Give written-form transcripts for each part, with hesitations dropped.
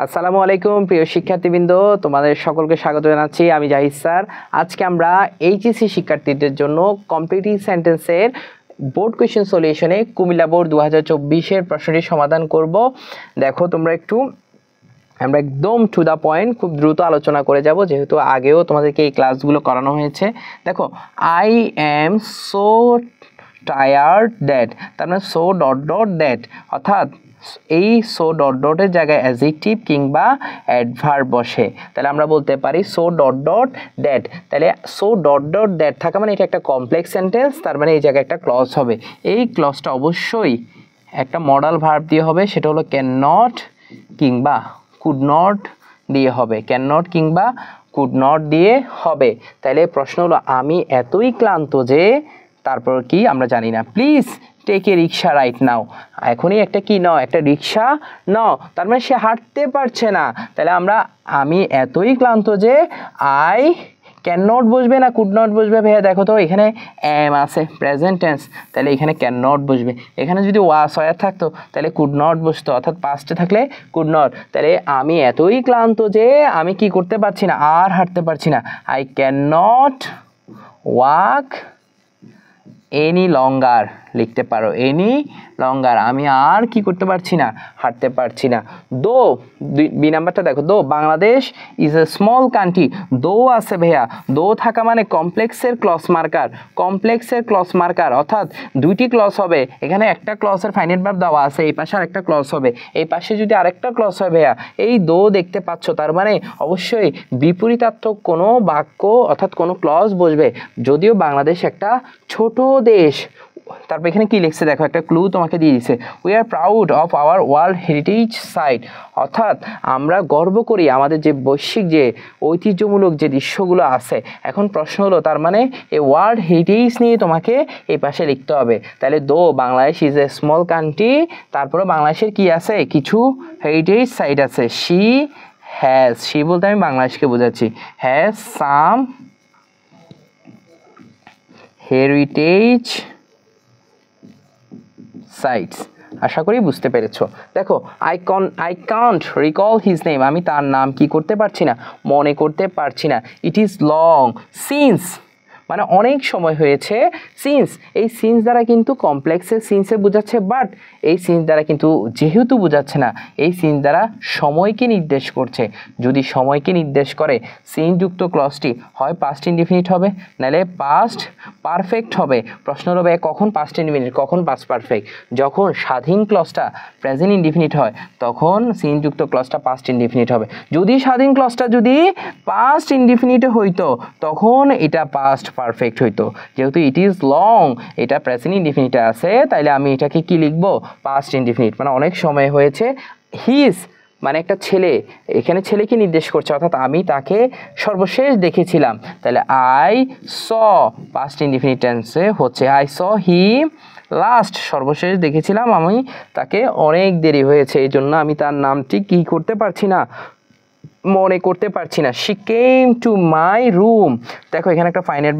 আসসালামু আলাইকুম প্রিয় শিক্ষার্থীবৃন্দ, তোমাদের সকলকে স্বাগত জানাচ্ছি। আমি জাহিদ স্যার। আজকে আমরা এইচএসসি শিক্ষার্থীদের জন্য কমপ্লিটিং সেন্টেন্সের বোর্ড কোয়েশ্চেন সলিউশনে কুমিল্লা বোর্ড 2024-এর প্রশ্নটি সমাধান করব। দেখো তোমরা একটু, আমরা একদম টু দ্য পয়েন্ট খুব দ্রুত আলোচনা করে যাব, যেহেতু আগেও তোমাদেরকে এই ক্লাসগুলো করানো হয়েছে। দেখো, I am so tired that, তার মানে সো ডট ডট দ্যাট, অর্থাৎ এই সো ডট ডটের জায়গায় অ্যাডজেক্টিভ কিংবা অ্যাডভার্ব বসে, তাহলে আমরা বলতে পারি সো ডট ডট দ্যাট। তাহলে সো ডট ডট দ্যাট থাকা মানে এটা একটা কমপ্লেক্স সেন্টেন্স, তার মানে এই জায়গায় একটা ক্লজ হবে। এই ক্লজটা অবশ্যই একটা মডাল ভার্ব দিয়ে হবে, সেটা হলো ক্যান নট কিংবা কুড নট দিয়ে হবে, ক্যান নট কিংবা কুড নট দিয়ে হবে। তাহলে প্রশ্ন হলো আমি এতই ক্লান্ত যে, তারপর কি আমরা জানি না। Please take a rickshaw right now, এখনই একটা কি নাও, একটা রিক্সা নাও, তার মানে সে হাঁটতে পারছে না। তাহলে আমরা আমি এতই ক্লান্ত যে আই ক্যান নট বসবে না কুড নট বসবে? ভাইয়া দেখো তো, এখানে এম আছে প্রেজেন্ট টেন্স, তাহলে এখানে ক্যান নট বসবে। এখানে যদি ওয়াস হয়ে থাকতো তাহলে কুড নট বসতো, অর্থাৎ পাস্টে থাকলে কুড নট। তাহলে আমি এতই ক্লান্ত যে আমি কি করতে পারছি না, আর হাঁটতে পারছি না। I can not walk any longer লিখতে পারো, এনি লঙ্গার, আমি আর কি করতে পারছি না, হাঁটতে পারছি না। দো, বি নাম্বারটা দেখো, দো Bangladesh is a small country. দো আছে ভাইয়া, দো থাকা মানে কমপ্লেক্সের ক্লজ মার্কার, কমপ্লেক্সের ক্লজ মার্কার, অর্থাৎ দুইটি ক্লজ হবে। এখানে একটা ক্লজের ফাইনাইট ভার্ব দেওয়া আছে, এই পাশে আরেকটা ক্লজ হবে, এই পাশে যদি আরেকটা ক্লজ হয় ভাইয়া, এই দো দেখতে পাচ্ছ, তার মানে অবশ্যই বিপরীতার্থক কোনো বাক্য অর্থাৎ কোনো ক্লজ বসবে। যদিও বাংলাদেশ একটা ছোট দেশ, তারপর এখানে কি লিখছে দেখো, একটা ক্লু তোমাকে দিয়ে দিচ্ছে, we are proud of our world heritage site, অর্থাৎ আমরা গর্ব করি আমাদের যে বৈশ্বিক যে ঐতিহ্যমূলক যে দৃশ্যগুলো আছে। এখন প্রশ্ন হলো, তার মানে এই ওয়ার্ল্ড হেরিটেজ নিয়ে তোমাকে এই পাশে লিখতে হবে। তাহলে দো Bangladesh is a small country, তারপরে বাংলাদেশের কি আছে, কিছু হেরিটেজ সাইট আছে। শি হ্যাজ, শি বলতে আমি বাংলাদেশকে বোঝাচ্ছি, হ্যাজ সাম হেরিটেজ সাইটস। আশা করি বুঝতে পেরেছো। দেখো, I can't recall his name, আমি তার নাম কি করতে পারছি না, মনে করতে পারছি না। ইট ইজ লং সিন্স, মানে অনেক সময় হয়েছে। সিন্স, এই সিন্স দ্বারা কিন্তু কমপ্লেক্সের সিন্সে বোঝাচ্ছে, বাট এই সিন্স দ্বারা কিন্তু যেহেতু বোঝাচ্ছে না, এই সিন্স দ্বারা সময়কে নির্দেশ করছে। যদি সময়কে নির্দেশ করে সিনযুক্ত ক্লজটি হয় পাস্ট ইনডিফিনিট হবে, নাহলে পাস্ট পারফেক্ট হবে। প্রশ্ন হবে কখন পাস্ট ইনডিফিনিট, কখন পাস্ট পারফেক্ট? যখন স্বাধীন ক্লজটা প্রেজেন্ট ইনডিফিনিট হয় তখন সিনযুক্ত ক্লজটা পাস্ট ইনডিফিনিট হবে। যদি স্বাধীন ক্লজটা যদি পাস্ট ইনডিফিনিটে হইতো তখন এটা পাস্ট পারফেক্ট হইতো। যেহেতু ইট ইজ লং, এটা প্রেজেন্ট ইনডিফিনিটে আছে, তাইলে আমি এটাকে কি লিখবো, পাস্ট ইনডিফিনিট, মানে অনেক সময় হয়েছে। হিজ মানে একটা ছেলে, এখানে ছেলেকে নির্দেশ করছে, অর্থাৎ আমি তাকে সর্বশেষ দেখেছিলাম। তাহলে আই স পাস্ট ইনডিফিনিট টেন্সে হচ্ছে আই স হিম লাস্ট, সর্বশেষ দেখেছিলাম আমি তাকে, অনেক দেরি হয়েছে, এই জন্য আমি তার নামটি কি করতে পারছি না, মনে করতে পারছি না। She came to my room, দেখো এখানে একটা ফাইনাইট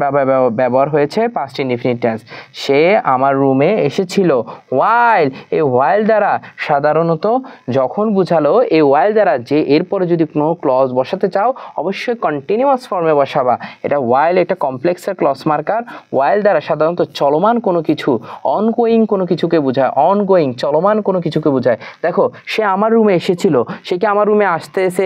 ব্যবহার হয়েছে পাস্ট ইনডিফিনিট টেন্স, সে আমার রুমে এসেছিল। ওয়াইল, এই ওয়াইল দ্বারা সাধারণত যখন বোঝালো, এই ওয়াইল দ্বারা যে এরপরে যদি কোনো ক্লজ বসাতে চাও অবশ্যই কন্টিনিউয়াস ফর্মে বসাবা। এটা ওয়াইল একটা কমপ্লেক্সের ক্লজ মার্কার। ওয়াইল দ্বারা সাধারণত চলমান কোনো কিছু, অনগোয়িং কোনো কিছুকে বোঝায়, অনগোয়িং চলমান কোনো কিছুকে বোঝায়। দেখো সে আমার রুমে এসেছিল, সে কি আমার রুমে আসতেছে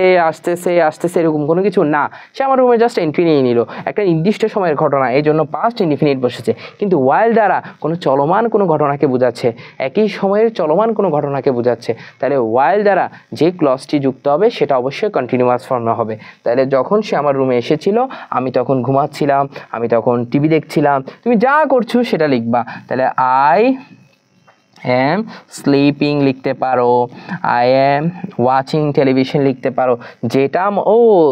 এরকম কোনো কিছু না, সে আমার রুমে জাস্ট এন্ট্রি নিয়ে নিল, একটা নির্দিষ্ট সময়ের ঘটনা, এই জন্য পাস্ট ইনডিফিনিট বসেছে। কিন্তু ওয়াইল দ্বারা কোনো চলমান কোনো ঘটনাকে বোঝাচ্ছে, একই সময়ের চলমান কোনো ঘটনাকে বোঝাচ্ছে। তাহলে ওয়াইল দ্বারা যে ক্লজটি যুক্ত হবে সেটা অবশ্যই কন্টিনিউয়াস ফর্মে হবে। তাহলে যখন সে আমার রুমে এসেছিল আমি তখন ঘুমাচ্ছিলাম, আমি তখন টিভি দেখছিলাম, তুমি যা করছো সেটা লিখবা। তাহলে আই এম স্লিপিং লিখতে পারো, আই এম ওয়াচিং টেলিভিশন লিখতে পারো। যেটা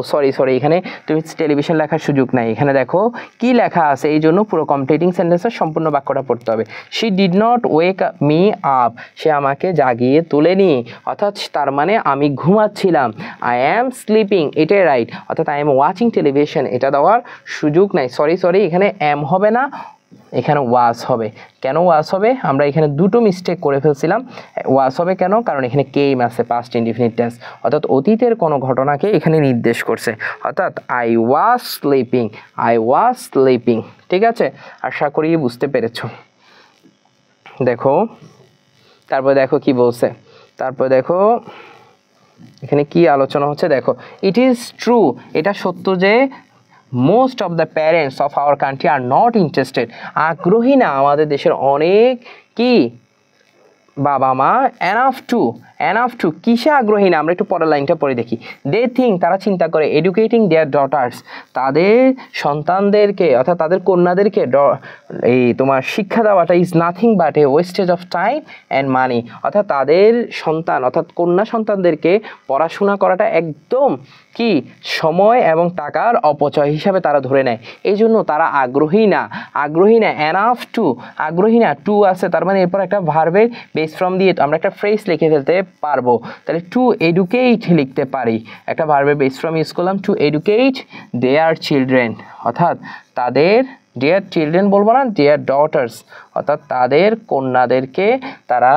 সরি এখানে তুমি টেলিভিশন লেখার সুযোগ নাই, এখানে দেখো কি লেখা আছে, এই জন্য পুরো কমপ্লিটিং সেন্টেন্সের সম্পূর্ণ বাক্যটা পড়তে হবে। She did not wake me up, সে আমাকে জাগিয়ে তোলেনি, অর্থাৎ তার মানে আমি ঘুমাচ্ছিলাম। আই এম স্লিপিং, এটাই রাইট, অর্থাৎ আই এম ওয়াচিং টেলিভিশন এটা দেওয়ার সুযোগ নাই। সরি এখানে এম হবে না, এখানে ওয়াজ হবে। কেন ওয়াজ হবে? আমরা এখানে দুটো মিস্টেক করে ফেলছিলাম। ওয়াজ হবে কেন? কারণ এখানে কেম আছে, পাস্ট ইনডিফিনিট টেন্স, অর্থাৎ অতীতের কোনো ঘটনাকে এখানে নির্দেশ করছে, অর্থাৎ I was sleeping, I was sleeping. ঠিক আছে, আশা করি বুঝতে পেরেছ। দেখো তারপর দেখো কি বলছে, তারপর দেখো এখানে কি আলোচনা হচ্ছে। দেখো, ইট ইজ ট্রু, এটা সত্য যে most of the parents of our country are not interested, আগ্রহী না আমাদের দেশের অনেক কি বাবা মা, এনাফ টু কিসে আগ্রহী না? আমরা একটু পরের লাইনটা পড়ে দেখি। দে থিঙ্ক, তারা চিন্তা করে, এডুকেটিং দেয়ার ডটার্স, তাদের সন্তানদেরকে অর্থাৎ তাদের কন্যাদেরকে এই তোমার শিক্ষা দেওয়াটা is nothing but A wastage of time and money, অর্থাৎ তাদের সন্তান অর্থাৎ কন্যা সন্তানদেরকে পড়াশোনা করাটা একদম কি সময় এবং টাকার অপচয় হিসাবে তারা ধরে নেয়। এই জন্য তারা আগ্রহী না, এনাফ টু, আগ্রহী না, টু আছে তার মানে এরপর একটা ভার্বের বেস ফর্ম দিয়ে আমরা একটা ফ্রেজ লিখে ফেলতে পারবো। তাহলে টু এডুকেট লিখতে পারি, একটা ভার্বের বেস ফর্ম ইউজ করলাম, টু এডুকেট দেয়ার চিলড্রেন, অর্থাৎ তাদের ডিয়ার চিলড্রেন বলবো না, ডিয়ার ডটার্স, অর্থাৎ তাদের কন্যাদেরকে তারা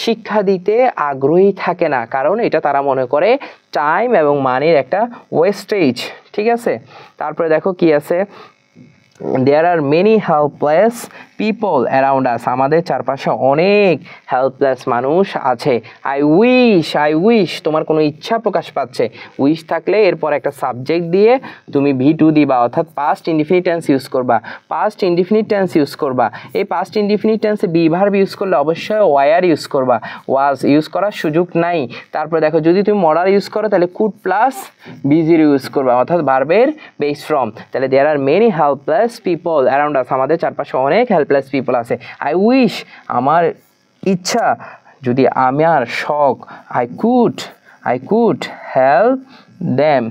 শিক্ষা দিতে আগ্রহী থাকে না, কারণ এটা তারা মনে করে টাইম এবং মানির একটা ওয়েস্টেজ। ঠিক আছে, তারপরে দেখো কি আছে, there are many helpless people around us, আমাদের চারপাশে অনেক হেল্পলেস মানুষ আছে। আই উইশ, তোমার কোনো ইচ্ছা প্রকাশ পাচ্ছে, উইশ থাকলে এরপর একটা সাবজেক্ট দিয়ে তুমি V2 দিবা, অর্থাৎ পাস্ট ইনডিফিনিট টেন্স ইউজ করবা, পাস্ট ইনডিফিনিট টেন্স ইউজ করবা। এই পাস্ট ইনডিফিনিট টেন্সে বি ভার্ব ইউজ করলে অবশ্যই ওয়ার ইউজ করবা, ওয়াজ ইউজ করার সুযোগ নাই। তারপরে দেখো, যদি তুমি মডাল ইউজ করো তাহলে কুড প্লাস B0 ইউজ করবা, অর্থাৎ ভার্বের বেস ফর্ম। তাহলে there are many helpless people around us, আমাদের চারপাশে অনেক হেল্পলেস পিপল আছে। আই উইশ, আমার ইচ্ছা, যদি আমার শখ, আই কুড হেল্প দেম,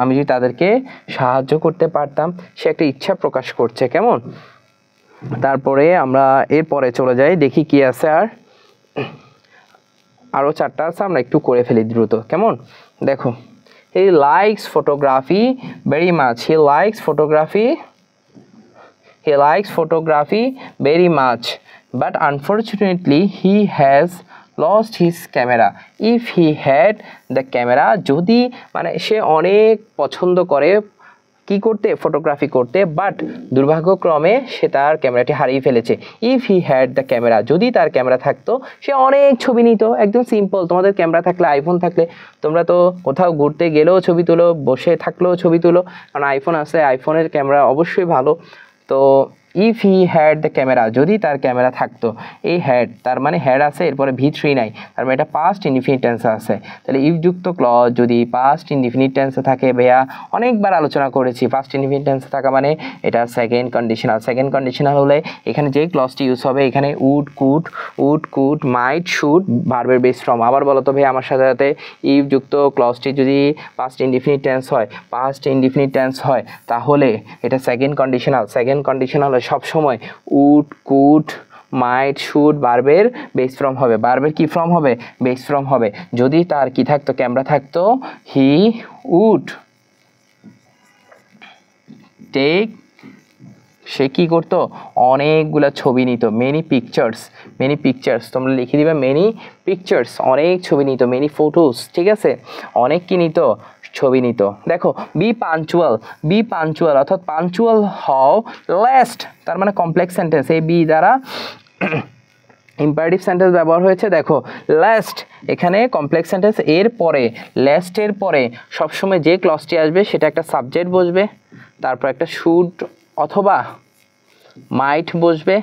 আমি যদি তাদেরকে সাহায্য করতে পারতাম, সে একটা ইচ্ছা প্রকাশ করছে। কেমন? তারপরে আমরা এরপরে চলে যাই, দেখি কি আছে, আরও চারটা আছে, আমরা একটু করে ফেলি দ্রুত। কেমন? দেখো, he likes photography very much, he likes photography very much, but unfortunately he has lost his camera. If he had the camera, যদি মানে সে অনেক পছন্দ করে কি করতে, ফটোগ্রাফি করতে, বাট দুর্ভাগ্যক্রমে সে তার ক্যামেরাটি হারিয়ে ফেলেছে। If he had the camera, যদি তার ক্যামেরা থাকতো সে অনেক ছবি নিত। একদম সিম্পল, তোমাদের ক্যামেরা থাকলে, আইফোন থাকলে, তোমরা তো কোথাও ঘুরতে গেলেও ছবি তুলো, বসে থাকলেও ছবি তুলো, কারণ আইফোন আছে, আইফোনের ক্যামেরা অবশ্যই ভালো। তো if he had the camera, যদি তার ক্যামেরা থাকতো, এই হ্যাড তার মানে হ্যাড আছে, এরপরে V3 নাই, তার মানে এটা পাস্ট ইনডিফিনিট টেন্সে আছে। তাহলে ইফ যুক্ত ক্লজ যদি পাস্ট ইনডিফিনিট টেন্সে থাকে, ভাইয়া অনেকবার আলোচনা করেছি, পাস্ট ইনডিফিনিট টেন্সে থাকা মানে এটা সেকেন্ড কন্ডিশনাল হলে এখানে যে ক্লজটি ইউজ হবে, এখানে উড কুড মাইট শুড ভার্বের বেস ফর্ম। আবার বলো তো ভাই আমার সাথে, ইফ যুক্ত ক্লজটি যদি পাস্ট ইনডিফিনিট টেন্স হয় তাহলে এটা সেকেন্ড কন্ডিশনাল সবসময় উড কুড মাইট শুড ভার্বের বেস ফর্ম হবে, ভার্বের কি ফর্ম হবে, বেস ফর্ম হবে। যদি তার কি থাকতো, ক্যামেরা থাকতো, হি উড টেক, সে কি করতো, অনেকগুলা ছবি নিত, মেনি পিকচার্স, তোমরা লিখে দিবে মেনি পিকচার্স, অনেক ছবি নিত, মেনি ফটোস। ঠিক আছে, অনেক কি নিত, ছবি নিত। দেখো, বি পাঞ্চুয়াল অর্থাৎ পাঞ্চুয়াল হও, লেস্ট তার মানে কমপ্লেক্স সেন্টেন্স, এই বি দ্বারা ইম্পারেটিভ সেন্টেন্স ব্যবহার হয়েছে। দেখো, লাস্ট এখানে কমপ্লেক্স সেন্টেন্স, লাস্টের পরে সবসময় যে ক্লজটি আসবে সেটা একটা সাবজেক্ট বসবে, তারপর একটা শুড অথবা মাইট বসবে,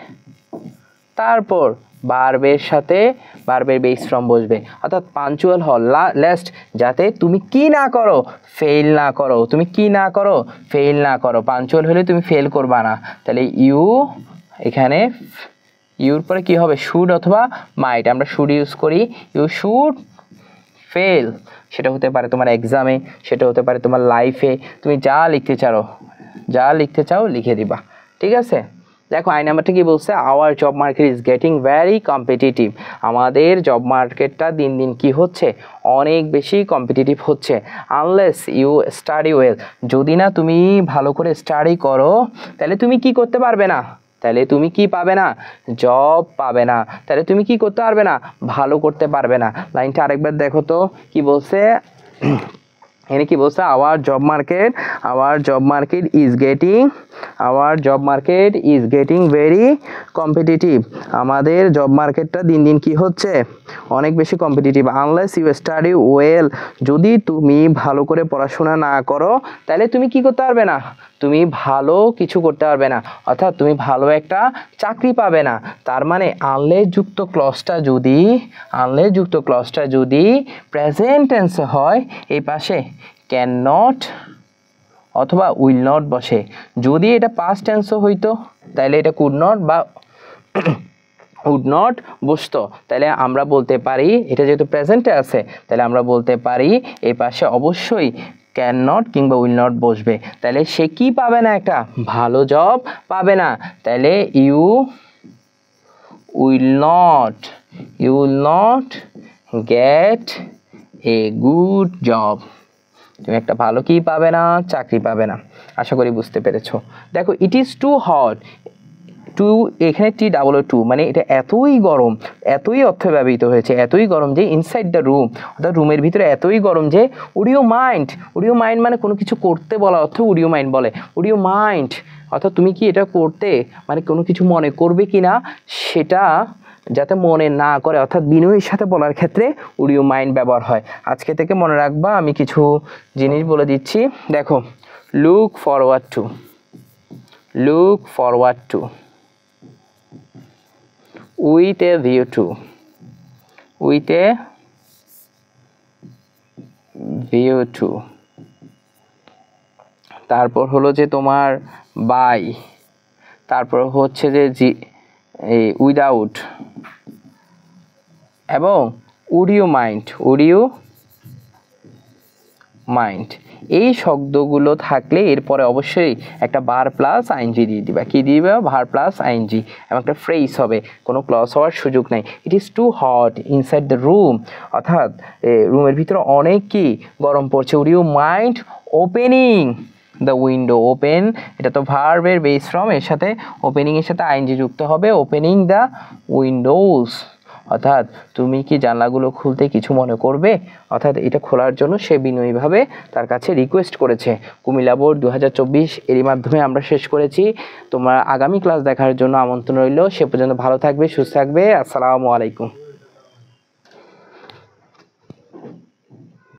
তারপর ভার্বের সাথে ভার্বের বেস ফর্ম বসবে, অর্থাৎ পাঞ্চুয়াল হও লাস্ট, যাতে তুমি কি না করো, ফেল না করো। পাঞ্চুয়াল হলে তুমি ফেল করবা না। তাহলে এখানে ইউর পরে কি হবে, শুড অথবা মাইট, আমরা শুড ইউজ করি, ইউ শুড ফেল, সেটা হতে পারে তোমার এক্সামে, সেটা হতে পারে তোমার লাইফে, তুমি যা লিখতে চাও লিখে দিবা। ঠিক আছে, দেখো আই নাম্বারটা কি বলছে, our job market is getting very competitive, আমাদের জব মার্কেটটা দিন দিন কি হচ্ছে, অনেক বেশি কম্পিটিটিভ হচ্ছে। আনলেস ইউ স্টাডি ওয়েল, যদি না তুমি ভালো করে স্টাডি করো তাহলে তুমি কি করতে পারবে না, তাহলে তুমি কি পাবে না, জব পাবে না, তাহলে তুমি কি করতে পারবে না, ভালো করতে পারবে না। লাইনটা আরেকবার দেখো তো কি বলছে, এখানে কি বলছে, our job market is getting very competitive, আমাদের জব মার্কেটটা দিন দিন কি হচ্ছে, অনেক বেশি competitive. Unless you study well, যদি তুমি ভালো করে পড়াশোনা না করো তাহলে তুমি কি করতে পারবে না, তুমি ভালো কিছু করতে পারবে না, অর্থাৎ তুমি ভালো একটা চাকরি পাবে না। তার মানে আনলেস যুক্ত ক্লজটা যদি প্রেজেন্ট টেন্সে হয়, এই পাশে ক্যান নট অথবা উইল নট বসে। যদি এটা পাস্ট টেন্সও হইতো তাহলে এটা কুড নট বা উড নট বসতো, তাহলে আমরা বলতে পারি, এটা যেহেতু প্রেজেন্টে আছে তাহলে আমরা বলতে পারি এই পাশে অবশ্যই ক্যান নট কিংবা উইল নট বসবে। তাহলে সে কি পাবে না, একটা ভালো জব পাবে না। তাহলে you will not get a good job, তুমি একটা ভালো কি পাবে না, চাকরি পাবে না। আশা করি বুঝতে পেরেছো। দেখো it is too hot, too এখানে T-O-O মানে এটা এতই গরম, এতই অর্থ ব্যবহৃত হয়েছে, এতই গরম যে ইনসাইড দ্য রুম, অর্থাৎ রুমের ভিতরে এতই গরম যে উড ইউ মাইন্ড মানে কোনো কিছু করতে বলা অর্থ উড ইউ মাইন্ড বলে, উড ইউ মাইন্ড অর্থাৎ তুমি কি এটা করতে, মানে কোনো কিছু মনে করবে কি না সেটা যাতে মনে না করে, অর্থাৎ বিনয়ের সাথে বলার ক্ষেত্রে উড ইউ মাইন্ড ব্যবহার হয়। আজকে থেকে মনে রাখবা, আমি কিছু জিনিস বলে দিচ্ছি। দেখো look forward to with a view to, তারপর হলো যে তোমার বাই, তারপর হচ্ছে যে উইদাউট এবং উড ইউ মাইন্ড, এই শব্দগুলো থাকলে এরপরে অবশ্যই একটা ভার্ব প্লাস আইএনজি দিয়ে দিবা। কি দিবা, ভার্ব প্লাস আইএনজি, এবং একটা ফ্রেজ হবে, কোনো ক্লজ হওয়ার সুযোগ নাই। It is too hot inside the room, অর্থাৎ রুমের ভিতরে অনেক কি গরম পড়ছে। Would you mind opening the window, open এটা তো ভার্বের বেস ফর্ম, এর সাথে ওপেনিংয়ের সাথে আইএনজি যুক্ত হবে, ওপেনিং দ্য উইন্ডোজ, অর্থাৎ তুমি কি জানলাগুলো খুলতে কিছু মনে করবে, অর্থাৎ এটা খোলার জন্য সে বিনয়ীভাবে তার কাছে রিকোয়েস্ট করেছে। কুমিল্লা বোর্ড 2024 এরই মাধ্যমে আমরা শেষ করেছি। তোমরা আগামী ক্লাস দেখার জন্য আমন্ত্রণ রইল। সে পর্যন্ত ভালো থাকবে, সুস্থ থাকবে। আসসালামু আলাইকুম।